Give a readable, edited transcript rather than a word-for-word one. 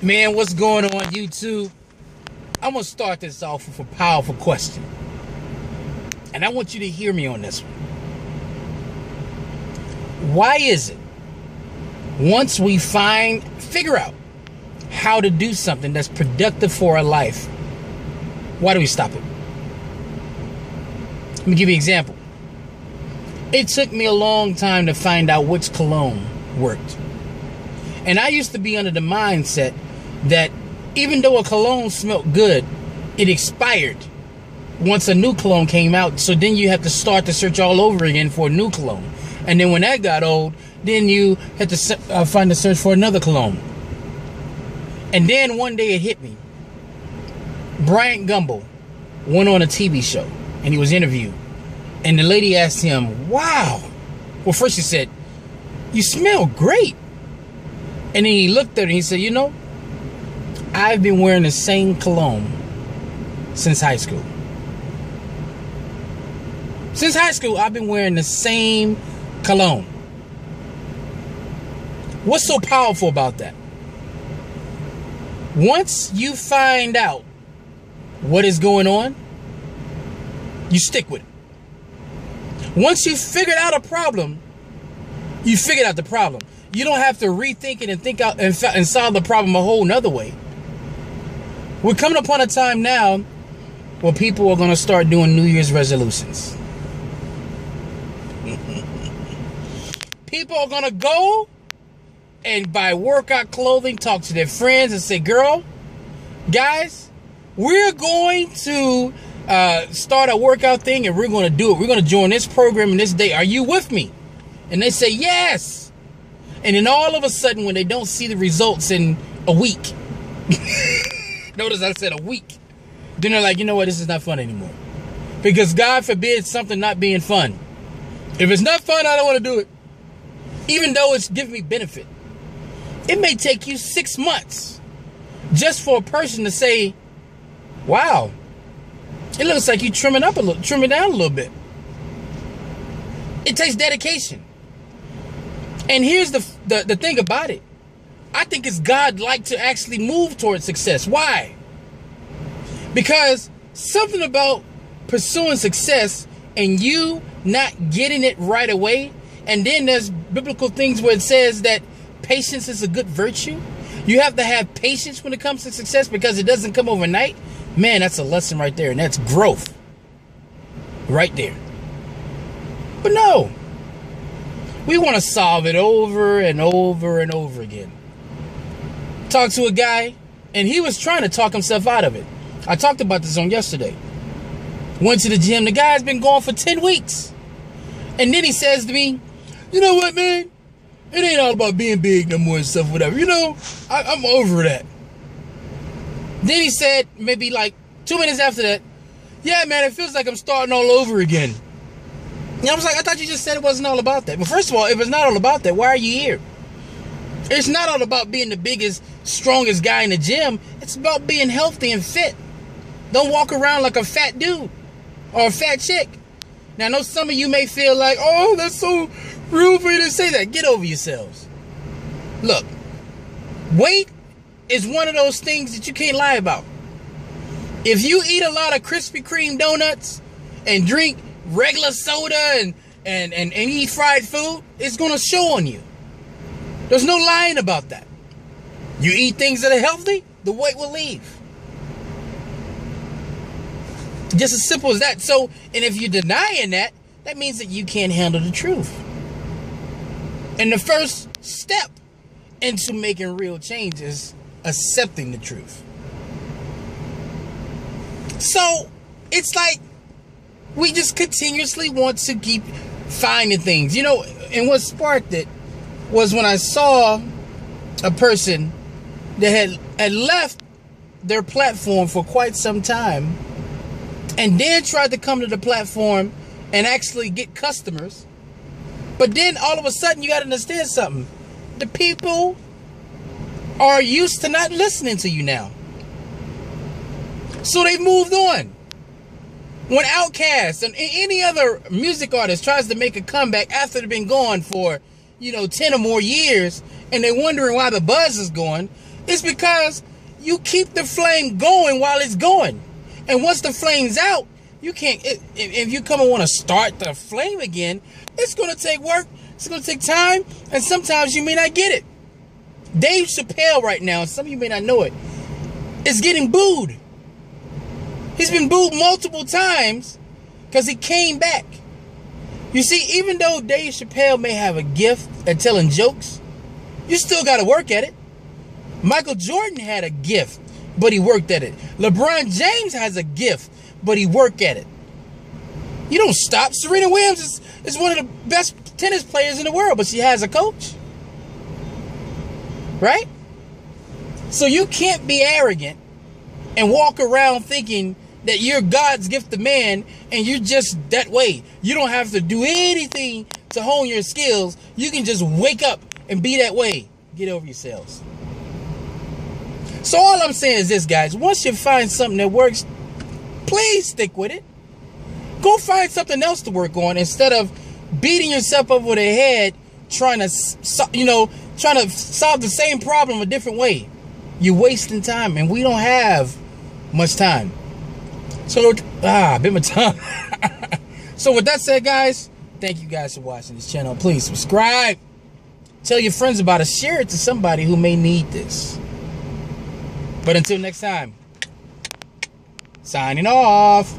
Man, what's going on, YouTube? I'm going to start this off with a powerful question. And I want you to hear me on this one. Why is it once we figure out how to do something that's productive for our life, why do we stop it? Let me give you an example. It took me a long time to find out which cologne worked. And I used to be under the mindset that even though a cologne smelled good, it expired once a new cologne came out. So then you have to start to search all over again for a new cologne. And then when that got old, then you had to find a search for another cologne. And then one day it hit me. Bryant Gumbel went on a TV show and he was interviewed. And the lady asked him, wow. Well, first she said, you smell great. And then he looked at her and he said, you know, I've been wearing the same cologne since high school. Since high school, I've been wearing the same cologne. What's so powerful about that? Once you find out what is going on, you stick with it. Once you figured out a problem, you figured out the problem. You don't have to rethink it and think out and solve the problem a whole nother way. We're coming upon a time now where people are going to start doing New Year's resolutions. People are going to go and buy workout clothing, talk to their friends and say, girl, guys, we're going to start a workout thing and we're going to do it. We're going to join this program in this day. Are you with me? And they say, yes. And then all of a sudden, when they don't see the results in a week, notice I said a week, then they're like, you know what, this is not fun anymore. Because God forbid something not being fun. If it's not fun, I don't want to do it. Even though it's giving me benefit. It may take you 6 months just for a person to say, wow, it looks like you're trimming down a little bit. It takes dedication. And here's the thing about it. I think it's God-like to actually move towards success. Why? Because something about pursuing success and you not getting it right away, and then there's biblical things where it says that patience is a good virtue. You have to have patience when it comes to success because it doesn't come overnight. Man, that's a lesson right there, and that's growth right there. But no. We want to solve it over and over and over again. Talked to a guy, and he was trying to talk himself out of it. I talked about this on yesterday. Went to the gym. The guy's been going for 10 weeks. And then he says to me, you know what, man? It ain't all about being big no more and stuff, whatever. You know, I'm over that. Then he said, maybe like 2 minutes after that, yeah, man, it feels like I'm starting all over again. And I was like, I thought you just said it wasn't all about that. Well, first of all, if it's not all about that, why are you here? It's not all about being the biggest, strongest guy in the gym. It's about being healthy and fit. Don't walk around like a fat dude or a fat chick. Now, I know some of you may feel like, oh, that's so rude for you to say that. Get over yourselves. Look, weight is one of those things that you can't lie about. If you eat a lot of Krispy Kreme donuts and drink regular soda and eat fried food, it's going to show on you. There's no lying about that. You eat things that are healthy, the weight will leave. Just as simple as that. So, and if you're denying that, that means that you can't handle the truth. And the first step into making real change is accepting the truth. So, it's like we just continuously want to keep finding things. You know, and what sparked it was when I saw a person that had left their platform for quite some time and then tried to come to the platform and actually get customers. But then all of a sudden you got to understand something. The people are used to not listening to you now. So they moved on. When Outkast and any other music artist tries to make a comeback after they've been gone for, 10 or more years, and they're wondering why the buzz is gone, It's because you keep the flame going while it's going. And once the flame's out, you can't, if you come and want to start the flame again, it's going to take work. It's going to take time. And sometimes you may not get it. Dave Chappelle right now, some of you may not know it, is getting booed. He's been booed multiple times because he came back. You see, even though Dave Chappelle may have a gift at telling jokes, you still got to work at it. Michael Jordan had a gift, but he worked at it. LeBron James has a gift, but he worked at it. You don't stop. Serena Williams is one of the best tennis players in the world, but she has a coach. Right? So you can't be arrogant and walk around thinking that you're God's gifted man and you're just that way. You don't have to do anything to hone your skills. You can just wake up and be that way. Get over yourselves. So all I'm saying is this, guys. Once you find something that works, please stick with it. Go find something else to work on instead of beating yourself over the head trying to solve the same problem a different way. You're wasting time, and we don't have much time. So, bit my tongue. So with that said, guys, thank you guys for watching this channel. Please subscribe. Tell your friends about it. Share it to somebody who may need this. But until next time, signing off.